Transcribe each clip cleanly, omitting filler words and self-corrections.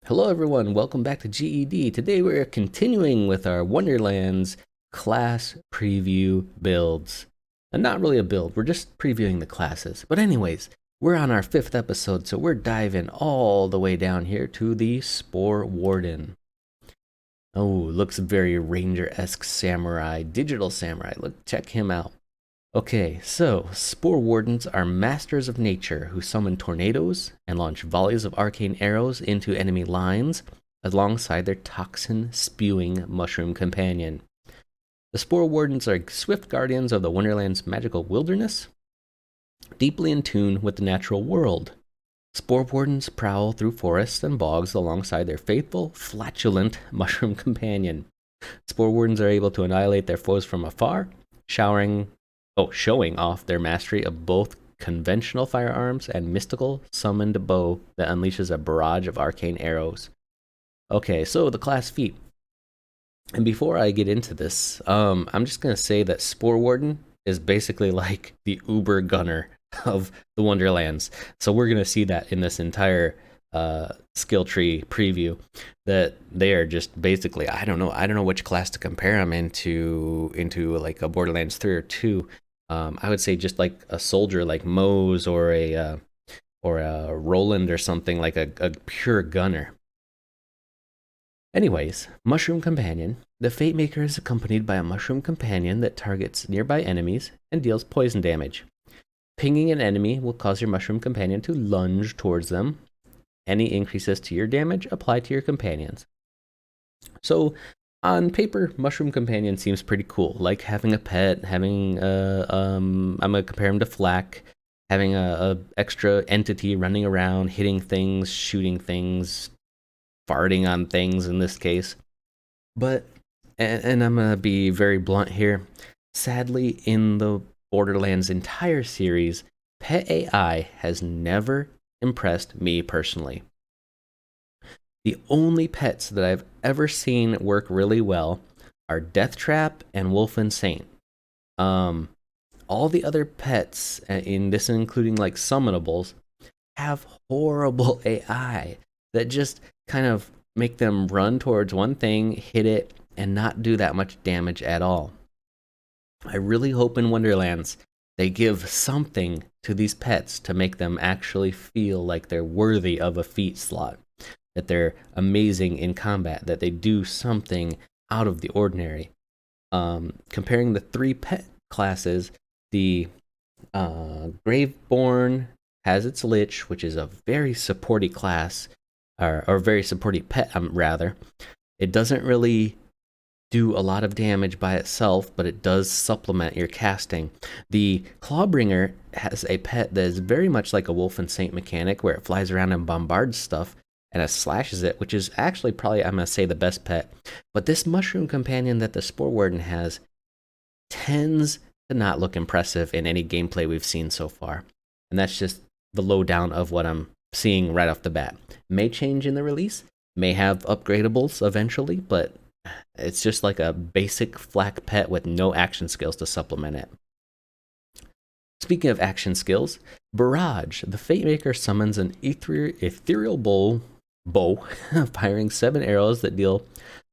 Hello everyone, welcome back to GED. Today we're continuing with our Wonderlands class preview builds. And not really a build, we're just previewing the classes. But anyways, we're on our 5th episode, so we're diving all the way down here to the SPOREWARDEN. Oh, looks very Ranger-esque samurai, digital samurai. Look, check him out. Okay, so Spore Wardens are masters of nature who summon tornadoes and launch volleys of arcane arrows into enemy lines alongside their toxin-spewing mushroom companion. The Spore Wardens are swift guardians of the Wonderland's magical wilderness, deeply in tune with the natural world. Spore Wardens prowl through forests and bogs alongside their faithful, flatulent mushroom companion. Spore Wardens are able to annihilate their foes from afar, showing off their mastery of both conventional firearms and mystical summoned bow that unleashes a barrage of arcane arrows. Okay, so the class feat. And before I get into this, I'm just going to say that Spore Warden is basically like the Uber gunner of the Wonderlands. So we're going to see that in this entire skill tree preview, that they are just basically, I don't know which class to compare them into like a Borderlands 3 or 2. I would say just like a soldier like Mose or a Roland or something, like a pure gunner. Anyways, Mushroom Companion. The Fate Maker is accompanied by a Mushroom Companion that targets nearby enemies and deals poison damage. Pinging an enemy will cause your Mushroom Companion to lunge towards them. Any increases to your damage apply to your companions. So, on paper, Mushroom Companion seems pretty cool. Like having a pet, having I'm gonna compare him to Flack, having a extra entity running around, hitting things, shooting things, farting on things in this case. But, and I'm gonna be very blunt here, sadly, in the Borderlands entire series, Pet AI has never impressed me personally. The only pets that I've ever seen work really well are Deathtrap and Wolf and Saint. All the other pets, in this including like summonables, have horrible AI that just kind of make them run towards one thing, hit it, and not do that much damage at all. I really hope in Wonderlands they give something to these pets to make them actually feel like they're worthy of a feat slot, that they're amazing in combat, that they do something out of the ordinary. Comparing the 3 pet classes, the Graveborn has its Lich, which is a very supporty class, or very supporty pet, rather. It doesn't really do a lot of damage by itself, but it does supplement your casting. The Clawbringer has a pet that is very much like a Wolf and Saint mechanic, where it flies around and bombards stuff, and it slashes it, which is actually probably, I'm going to say, the best pet. But this Mushroom Companion that the Spore Warden has tends to not look impressive in any gameplay we've seen so far. And that's just the lowdown of what I'm seeing right off the bat. May change in the release, may have upgradables eventually, but it's just like a basic flak pet with no action skills to supplement it. Speaking of action skills, Barrage. The Fate Maker summons an ethereal bow, firing 7 arrows that deal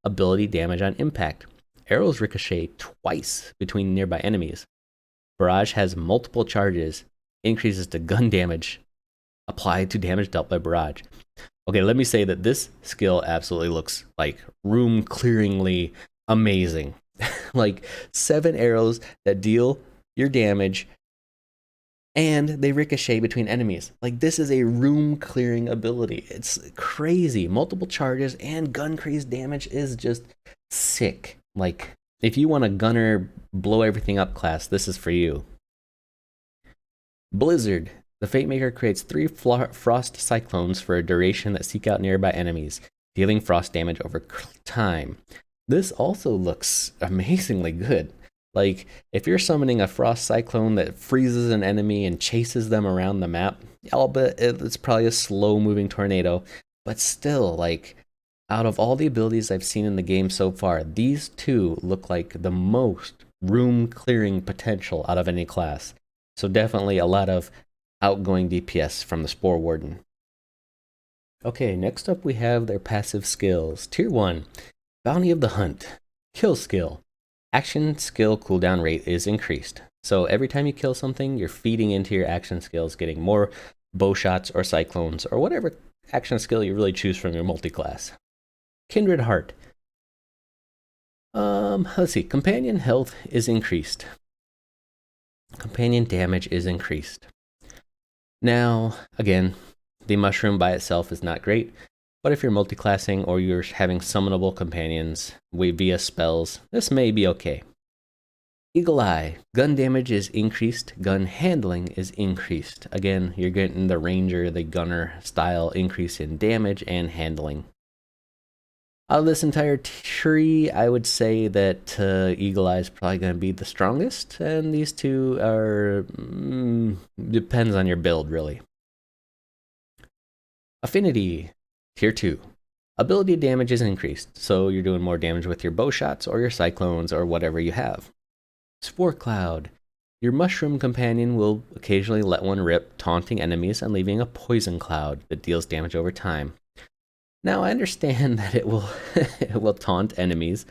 ability damage on impact. Arrows ricochet twice between nearby enemies. Barrage has multiple charges, increases to gun damage applied to damage dealt by Barrage. Okay, let me say that this skill absolutely looks like room-clearingly amazing. Like 7 arrows that deal your damage, and they ricochet between enemies. Like, this is a room-clearing ability. It's crazy. Multiple charges and gun craze damage is just sick. Like, if you want a gunner blow everything up class, this is for you. Blizzard. The Fate Maker creates 3 frost cyclones for a duration that seek out nearby enemies, dealing frost damage over time. This also looks amazingly good. Like, if you're summoning a frost cyclone that freezes an enemy and chases them around the map, I'll bet it's probably a slow-moving tornado, but still, like, out of all the abilities I've seen in the game so far, these 2 look like the most room-clearing potential out of any class. So definitely a lot of outgoing DPS from the Spore Warden. Okay, next up we have their passive skills. Tier 1, Bounty of the Hunt. Kill skill. Action skill cooldown rate is increased. So every time you kill something, you're feeding into your action skills, getting more bow shots or cyclones or whatever action skill you really choose from your multi-class. Kindred Heart. Let's see. Companion health is increased. Companion damage is increased. Now, again, the mushroom by itself is not great, but if you're multiclassing or you're having summonable companions via spells, this may be okay. Eagle Eye. Gun damage is increased. Gun handling is increased. Again, you're getting the ranger, the gunner style increase in damage and handling. Out of this entire tree, I would say that Eagle Eye is probably going to be the strongest, and these two are depends on your build, really. Affinity, Tier 2. Ability damage is increased, so you're doing more damage with your bow shots or your cyclones or whatever you have. Spore Cloud. Your mushroom companion will occasionally let one rip, taunting enemies and leaving a poison cloud that deals damage over time. Now, I understand that it will it will taunt enemies,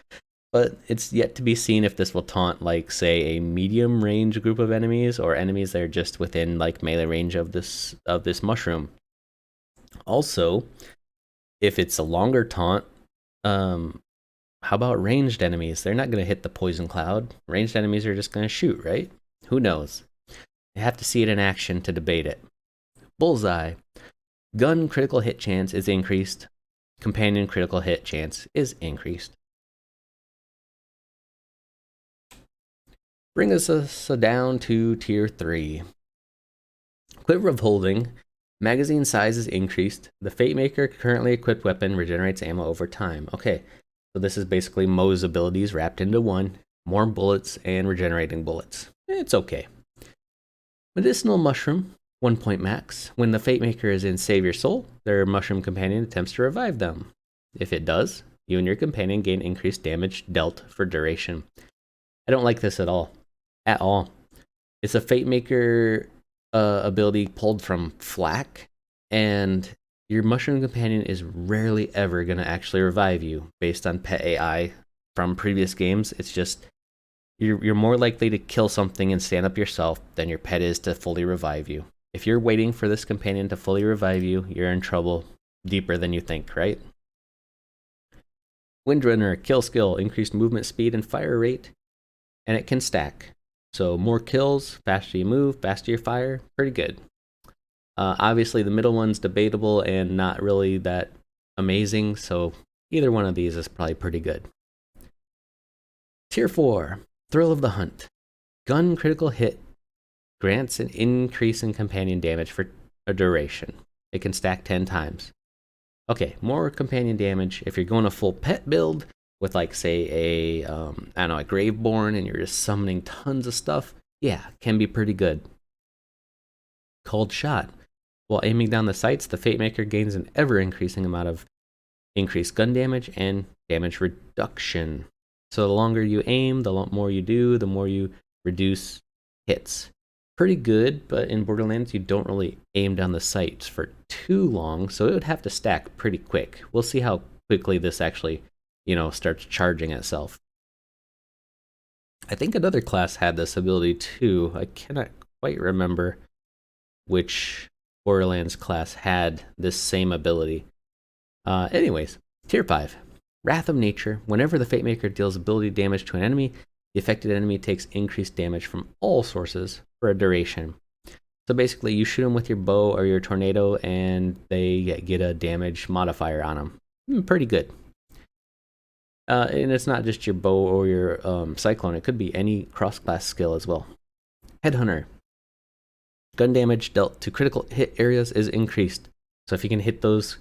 but it's yet to be seen if this will taunt, like, say, a medium range group of enemies or enemies that are just within like melee range of this mushroom. Also, if it's a longer taunt, how about ranged enemies? They're not going to hit the poison cloud. Ranged enemies are just going to shoot, right? Who knows? You have to see it in action to debate it. Bullseye. Gun critical hit chance is increased. Companion critical hit chance is increased. Bring us down to Tier 3. Quiver of Holding. Magazine size is increased. The Fate Maker currently equipped weapon regenerates ammo over time. Okay, so this is basically Moe's abilities wrapped into one. More bullets and regenerating bullets. It's okay. Medicinal Mushroom. 1 point max. When the Fate Maker is in Save Your Soul, their mushroom companion attempts to revive them. If it does, you and your companion gain increased damage dealt for duration. I don't like this at all. At all. It's a Fate Maker ability pulled from Flak, and your mushroom companion is rarely ever going to actually revive you based on pet AI from previous games. It's just you're more likely to kill something and stand up yourself than your pet is to fully revive you. If you're waiting for this companion to fully revive you, you're in trouble deeper than you think, right? Windrunner, kill skill, increased movement speed and fire rate, and it can stack. So more kills, faster you move, faster you fire, pretty good. Obviously the middle one's debatable and not really that amazing, so either one of these is probably pretty good. Tier 4, Thrill of the Hunt. Gun critical hit grants an increase in companion damage for a duration. It can stack 10 times. Okay, more companion damage. If you're going a full pet build with, like, say, a Graveborn, and you're just summoning tons of stuff, yeah, can be pretty good. Cold Shot. While aiming down the sights, the Fate Maker gains an ever-increasing amount of increased gun damage and damage reduction. So the longer you aim, the more you do, the more you reduce hits. Pretty good, but in Borderlands, you don't really aim down the sights for too long, so it would have to stack pretty quick. We'll see how quickly this actually, starts charging itself. I think another class had this ability too. I cannot quite remember which Borderlands class had this same ability. Anyways, Tier 5. Wrath of Nature. Whenever the Fate Maker deals ability damage to an enemy, the affected enemy takes increased damage from all sources for a duration. So basically, you shoot them with your bow or your tornado, and they get a damage modifier on them. Pretty good. And it's not just your bow or your cyclone. It could be any cross-class skill as well. Headhunter. Gun damage dealt to critical hit areas is increased. So if you can hit those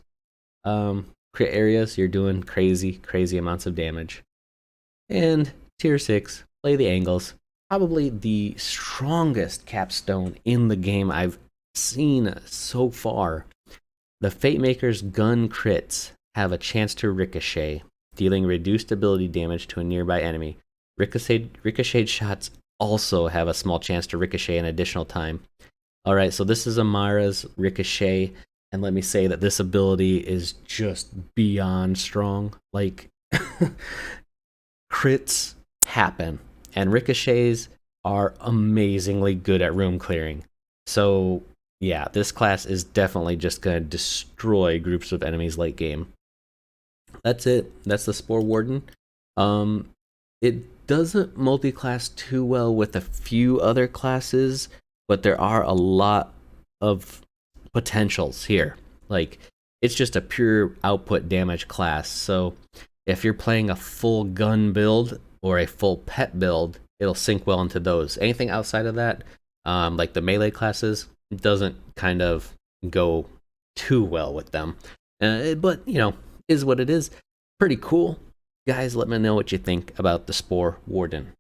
crit areas, you're doing crazy amounts of damage. And Tier 6, Play the Angles. Probably the strongest capstone in the game I've seen so far. The Fate Maker's gun crits have a chance to ricochet, dealing reduced ability damage to a nearby enemy. Ricocheted shots also have a small chance to ricochet an additional time. Alright, so this is Amara's ricochet. And let me say that this ability is just beyond strong. Like, crits happen, and ricochets are amazingly good at room clearing. So, yeah, this class is definitely just going to destroy groups of enemies late game. That's it. That's the Spore Warden. It doesn't multi-class too well with a few other classes, but there are a lot of potentials here. Like, it's just a pure output damage class. So if you're playing a full gun build or a full pet build, it'll sync well into those. Anything outside of that, like the melee classes, doesn't kind of go too well with them. But, you know, is what it is. Pretty cool. Guys, let me know what you think about the Spore Warden.